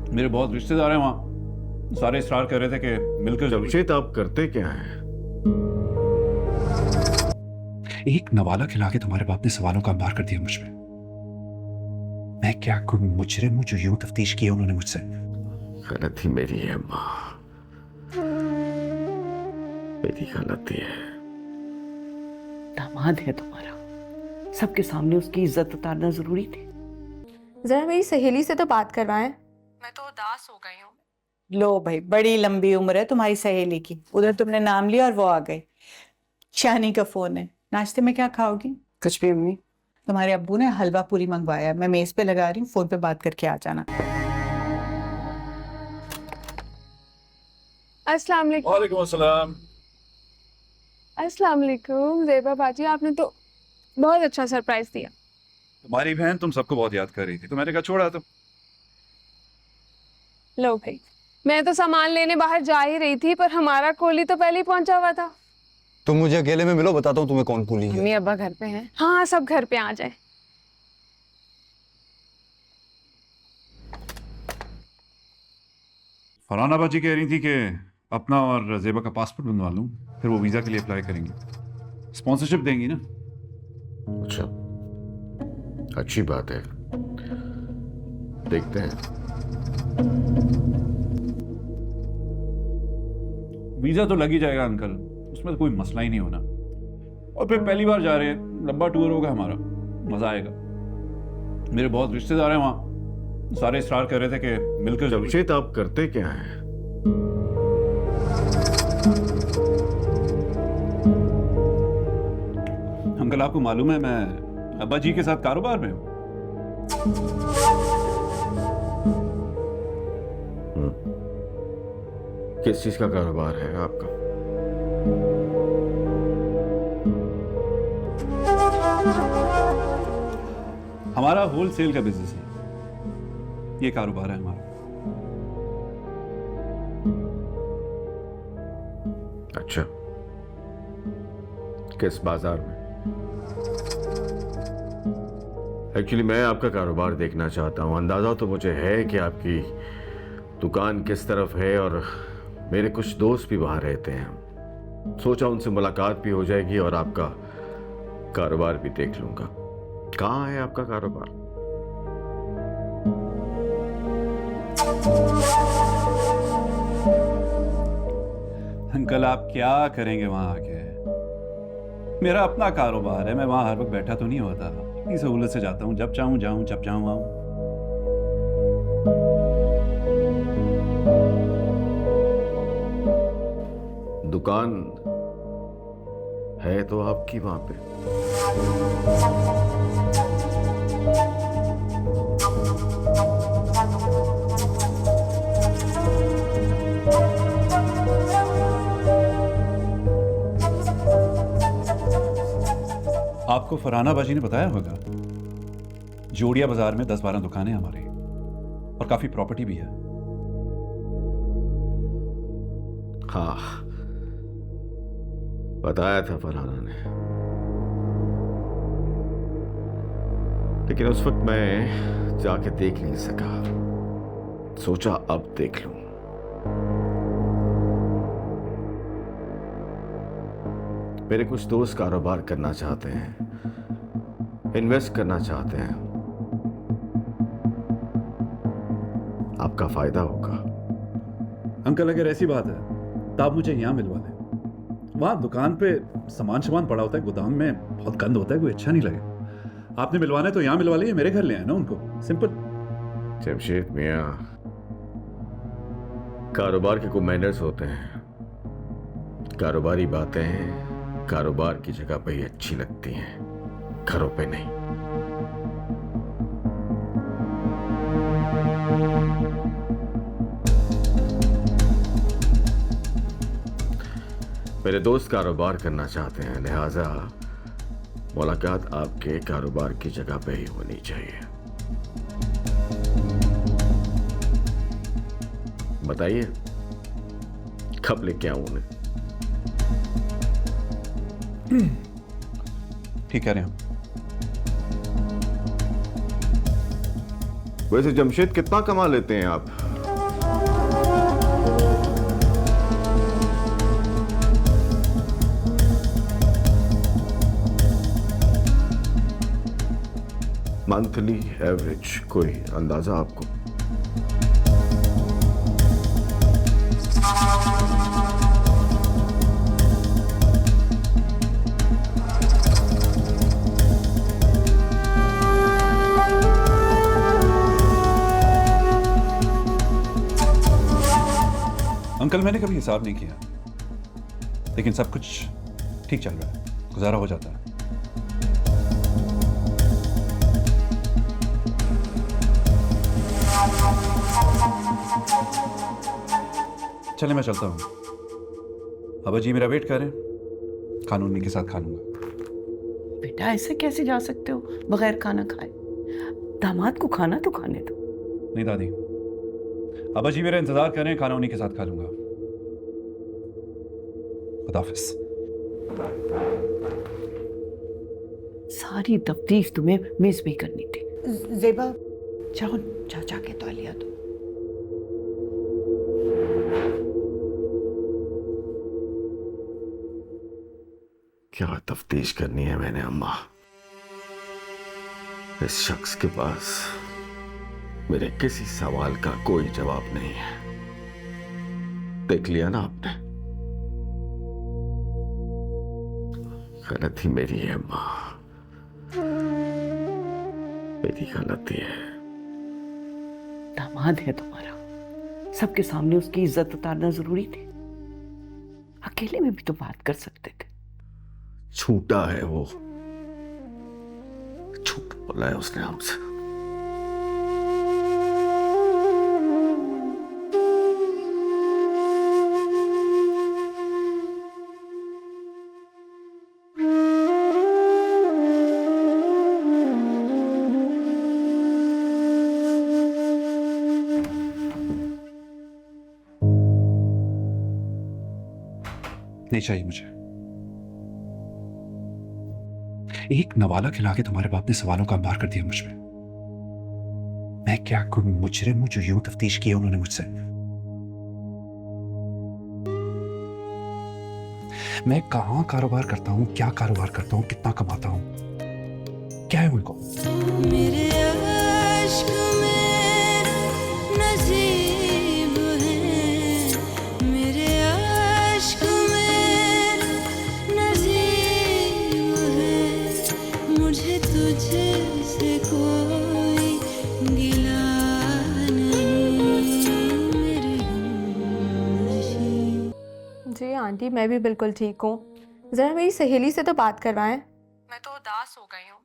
मेरे बहुत रिश्तेदार हैं वहाँ, सारे इसरार कर रहे थे कि मिलकर जमशेद आप करते क्या हैं? एक नवाला खिला के तुम्हारे बाप ने सवालों का अंबार कर दिया मुझ पे। मैं क्या कोई मुजरिम हूं जो यूं तफ्तीश की है उन्होंने मुझसे? गलती मेरी है माँ, मेरी गलती है। दामाद है तुम्हारा, सबके सामने उसकी इज्जत उतारना जरूरी थी। जरा मेरी सहेली से तो बात करवाएं, मैं तो उदास हो गई हूँ। लो भाई, बड़ी लंबी उम्र है तुम्हारी सहेली की। उधर तुमने नाम लिया और वो आ गई। शानी का फोन है। नाश्ते में क्या खाओगी? कुछ भी अम्मी। तुम्हारे अब्बू ने हलवा पूरी मंगवाया है, मैं मेज पे लगा रही हूँ, फोन पे बात करके आ जाना। अस्सलाम वालेकुम। वालेकुम अस्सलाम। अस्सलाम वालेकुम ज़ेबा बाजी, आपने तो बहुत अच्छा सरप्राइज दिया। तुम्हारी बहन तुम सबको बहुत याद कर रही थी तो मैंने कहा छोड़ा तो। लो भाई, मैं तो सामान लेने बाहर जा ही रही थी पर हमारा कोली तो पहले ही पहुंचा हुआ था। तुम मुझे अकेले में मिलो, बताता हूँ तुम्हें कौन कूली है। मम्मी अब्बा घर पे हैं? हाँ, सब घर पे आ जाए। फरहाना बाजी कह रही थी कि अपना और ज़ेबा का पासपोर्ट बनवा लूँ, फिर वो वीज़ा के लिए अप्लाई करेंगी, स्पॉन्सरशिप देंगी ना। अच्छा, अच्छी बात है, देखते हैं। वीज़ा तो लग ही जाएगा अंकल, उसमें तो कोई मसला ही नहीं होना। और फिर पहली बार जा रहे हैं, लंबा टूर होगा हमारा, मज़ा आएगा। मेरे बहुत रिश्तेदार हैं वहाँ, सारे इसरार कर रहे थे कि मिलकर जमशेद आप करते क्या हैं? अंकल आपको मालूम है मैं अब्बा जी के साथ कारोबार में हूँ। किस चीज का कारोबार है आपका? हमारा होलसेल का बिजनेस है, ये कारोबार है हमारा। अच्छा, किस बाजार में? एक्चुअली मैं आपका कारोबार देखना चाहता हूं। अंदाजा तो मुझे है कि आपकी दुकान किस तरफ है और मेरे कुछ दोस्त भी वहां रहते हैं। सोचा उनसे मुलाकात भी हो जाएगी और आपका कारोबार भी देख लूंगा। कहाँ है आपका कारोबार? अंकल आप क्या करेंगे वहां आके? मेरा अपना कारोबार है, मैं वहां हर वक्त बैठा तो नहीं होता। इतनी सहूलत से जाता हूँ, जब चाहूँ जाऊँ, जब चाहूँ आऊँ। दुकान है तो आपकी वहां पे? आपको फरहाना बाजी ने बताया होगा, जोड़िया बाजार में 10-12 दुकानें हमारी और काफी प्रॉपर्टी भी है। हाँ, बताया था फरहाना ने, लेकिन उस वक्त मैं जाके देख नहीं सका। सोचा अब देख लूं। मेरे कुछ दोस्त कारोबार करना चाहते हैं, इन्वेस्ट करना चाहते हैं। आपका फायदा होगा। अंकल अगर ऐसी बात है तो आप मुझे यहाँ मिलवा दें। वहाँ दुकान पे सामान पड़ा होता है, गोदाम में बहुत गंद होता है, कोई अच्छा नहीं लगे। आपने मिलवाना है तो यहाँ मिलवा लीजिए, मेरे घर ले आए ना उनको, सिंपल। जमशेद मियां, कारोबार के कुछ मैनर्स होते हैं। कारोबारी बातें कारोबार की जगह पे ही अच्छी लगती हैं, घरों पे नहीं। मेरे दोस्त कारोबार करना चाहते हैं, लिहाजा मुलाकात आपके कारोबार की जगह पे ही होनी चाहिए। बताइए कब लेके आऊं उन्हें? ठीक कह रहे हैं। वैसे जमशेद कितना कमा लेते हैं आप? मंथली एवरेज कोई अंदाजा आपको? अंकल मैंने कभी हिसाब नहीं किया, लेकिन सब कुछ ठीक चल रहा है, गुजारा हो जाता है। चले मैं चलता हूँ, अब जी मेरा वेट कर रहे हैं, खाना उन्हीं के साथ खा लूंगा। बेटा ऐसे कैसे जा सकते हो बगैर खाना खाए? दामाद को खाना तो खाने दो। नहीं दादी, अब जी मेरा इंतजार कर रहे हैं, खाना उन्हीं के साथ खा लूंगा। खुदाफिज। सारी तफ्तीश तुम्हें मेज पे करनी थी। जेबा जाओ, जाके तो लिया दो। क्या तफ्तीश करनी है मैंने अम्मा? इस शख्स के पास मेरे किसी सवाल का कोई जवाब नहीं है। देख लिया ना आपने, गलती मेरी है अम्मा, मेरी गलती है। दामाद है तुम्हारा, सबके सामने उसकी इज्जत उतारना जरूरी थी? अकेले में भी तो बात कर सकते थे। झूठा है वो, झूठ बोला है उसने हमसे। नहीं चाहिए मुझे। एक नवाला खिला के तुम्हारे बाप ने सवालों का अंबार कर दिया मुझ पे। मैं क्या कोई मुजरिम हूं जो यूं तफ्तीश की है उन्होंने मुझसे? मैं कहां कारोबार करता हूं, क्या कारोबार करता हूं, कितना कमाता हूं, क्या है उनको? मेरे आश्क में नसीब है, मेरे आश्क में नसीब है, मुझे तुझसे कोई गिला नहीं, मेरे हमनशीं। जी आंटी, मैं भी बिल्कुल ठीक हूँ। ज़रा मेरी सहेली से तो बात करवाएं, मैं तो उदास हो गई हूँ।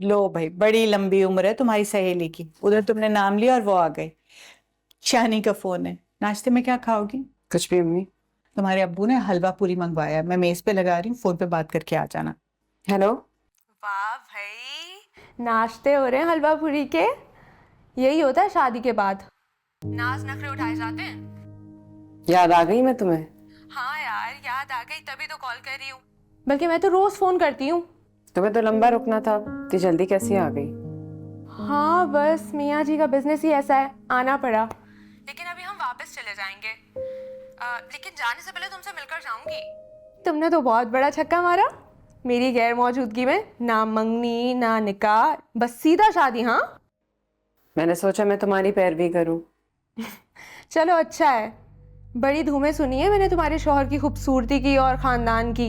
लो भाई, बड़ी लंबी उम्र है तुम्हारी सहेली की। उधर तुमने नाम लिया और वो आ गई। शानी का फोन है। नाश्ते में क्या खाओगी? कुछ भी अम्मी। तुम्हारे अब्बू ने हलवा पूरी मंगवाया, मैं मेज पे लगा रही हूँ, फोन पे बात करके आ जाना। हेलो। वाह भाई, नाश्ते हो रहे हैं हलवा पूरी के। यही होता है शादी के बाद, नाज नखरे उठाए जाते हैं। याद आ गई मैं तुम्हें? हाँ यार, याद आ गई, तभी तो कॉल कर रही हूँ। बल्कि मैं तो रोज फोन करती हूँ। तुम्हें तो लंबा रुकना था, इतनी जल्दी कैसे आ गई? हाँ बस मियाँ जी का बिजनेस ही ऐसा है, आना पड़ा। लेकिन अभी हम वापस चले जाएंगे। लेकिन जाने से पहले तुमसे मिलकर जाऊंगी। तुमने तो बहुत बड़ा छक्का मारा मेरी गैर मौजूदगी में। ना मंगनी ना निकाह, बस सीधा शादी। हाँ, मैंने सोचा मैं तुम्हारी पैरवी करूं। चलो अच्छा है। बड़ी धूमें सुनी है मैंने तुम्हारे शौहर की खूबसूरती की और खानदान की।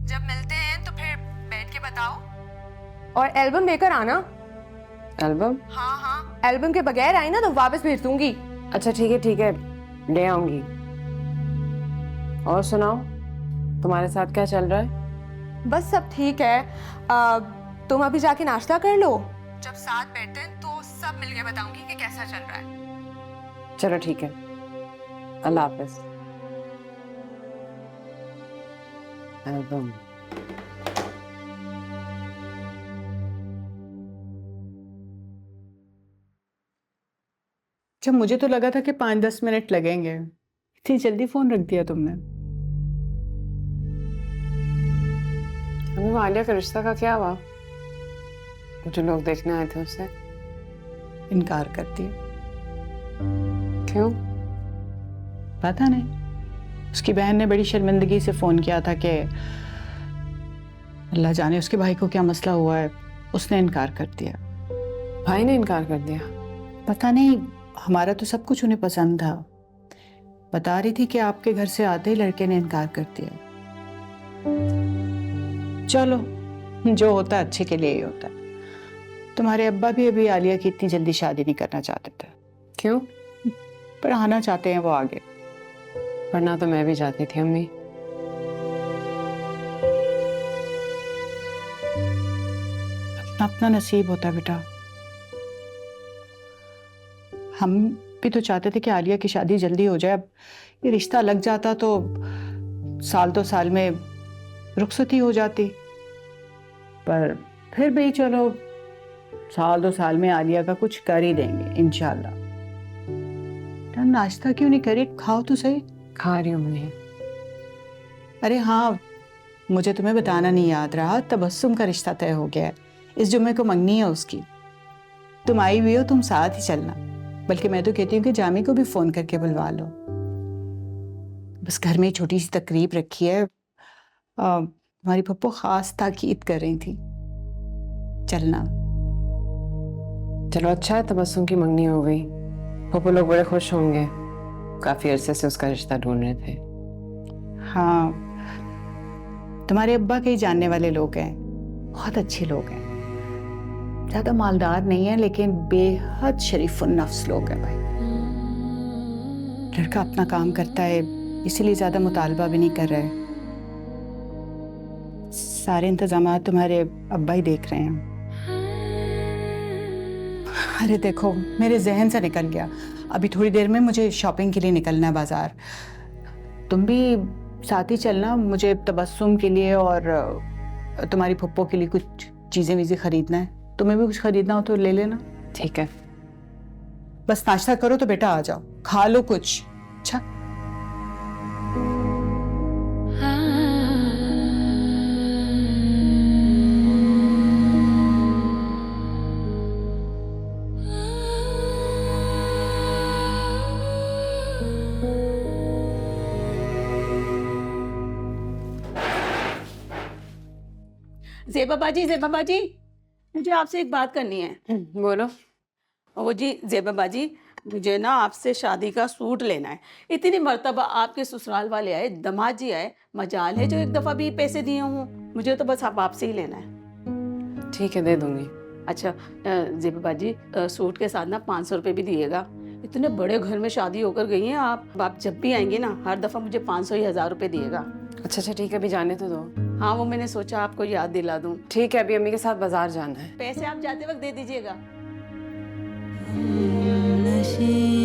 जब मिलते हैं तो फिर बैठ के बताओ, और एल्बम लेकर आना। एल्बम? हाँ, एल्बम के बगैर आई ना तो वापस भेज दूंगी। अच्छा ठीक है, ले आऊंगी। और सुनाओ, तुम्हारे साथ क्या चल रहा है? बस सब ठीक है। तुम अभी जाके नाश्ता कर लो, जब साथ बैठते हैं तो सब मिलके बताऊंगी कि कैसा चल रहा है। चलो ठीक है, अल्लाह हाफिज। एल्बम। अच्छा, मुझे तो लगा था कि 5-10 मिनट लगेंगे। इतनी जल्दी फोन रख दिया तुमने। अम्मी, वालिया का रिश्ता का क्या हुआ? जो लोग देखने आए थे उससे इनकार कर दिया। क्यों? पता नहीं, उसकी बहन ने बड़ी शर्मिंदगी से फोन किया था कि अल्लाह जाने उसके भाई को क्या मसला हुआ है, उसने इनकार कर दिया। भाई ने इनकार कर दिया? पता नहीं, हमारा तो सब कुछ उन्हें पसंद था। बता रही थी कि आपके घर से आते ही लड़के ने इनकार कर दिया। चलो, जो होता है अच्छे के लिए ही होता है। तुम्हारे अब्बा भी अभी आलिया की इतनी जल्दी शादी नहीं करना चाहते थे, क्यों? पढ़ाना चाहते हैं वो आगे। पढ़ना तो मैं भी चाहती थी अम्मी। अपना अपना नसीब होता है बेटा। हम भी तो चाहते थे कि आलिया की शादी जल्दी हो जाए। अब ये रिश्ता लग जाता तो साल 2 साल में रुखसती हो जाती, पर फिर भी चलो, साल 2 साल में आलिया का कुछ कर ही देंगे इंशाल्लाह। नाश्ता क्यों नहीं करी? खाओ तो सही। खा रही हूँ मम्मी। अरे हाँ, मुझे तुम्हें बताना नहीं याद रहा, तबस्सुम का रिश्ता तय हो गया है। इस जुम्मे को मंगनी है उसकी। तुम आई हुई हो, तुम साथ ही चलना। बल्कि मैं तो कहती हूँ कि जामी को भी फोन करके बुलवा लो। बस घर में छोटी सी तकरीब रखी है। हमारी पप्पो खास ताकीद कर रही थी। चलना। चलो अच्छा है, तबस्सुम की मंगनी हो गई। पप्पू लोग बड़े खुश होंगे। काफी अरसे से उसका रिश्ता ढूंढ रहे थे। हाँ, तुम्हारे अब्बा के ही जानने वाले लोग हैं, बहुत अच्छे लोग हैं। ज्यादा मालदार नहीं है लेकिन बेहद शरीफुन नफ्स लोग हैं भाई। लड़का अपना काम करता है, इसीलिए ज्यादा मुतालबा भी नहीं कर रहे। सारे इंतजामात तुम्हारे अब्बा ही देख रहे हैं। अरे देखो, मेरे जहन से निकल गया। अभी थोड़ी देर में मुझे शॉपिंग के लिए निकलना है बाजार। तुम भी साथ ही चलना। मुझे तबस्सुम के लिए और तुम्हारी फुप्पो के लिए कुछ चीजें वीजें खरीदना है। तुम्हें भी कुछ खरीदना हो तो ले लेना। ठीक है। बस नाश्ता करो तो बेटा आ जाओ, खा लो कुछ। अच्छा, ज़ेबा बाजी, मुझे आपसे एक बात करनी है। बोलो। वो जी ज़ेबा बाजी, मुझे ना आपसे शादी का सूट लेना है। इतनी मर्तबा आपके ससुराल वाले आए, दामाद जी आए, मजाल है जो एक दफ़ा भी पैसे दिए हूँ। मुझे तो बस आप आपसे ही लेना है। ठीक है, दे दूंगी। अच्छा ज़ेबा बाजी, सूट के साथ ना 500 रुपये भी दिएगा। इतने बड़े घर में शादी होकर गई हैं आप जब भी आएंगे ना, हर दफ़ा मुझे 500 या 1000 रुपये दिएगा। अच्छा ठीक है, अभी जाने तो दो। हाँ, वो मैंने सोचा आपको याद दिला दूँ। ठीक है, अभी अम्मी के साथ बाजार जाना है। पैसे आप जाते वक्त दे दीजिएगा। नशे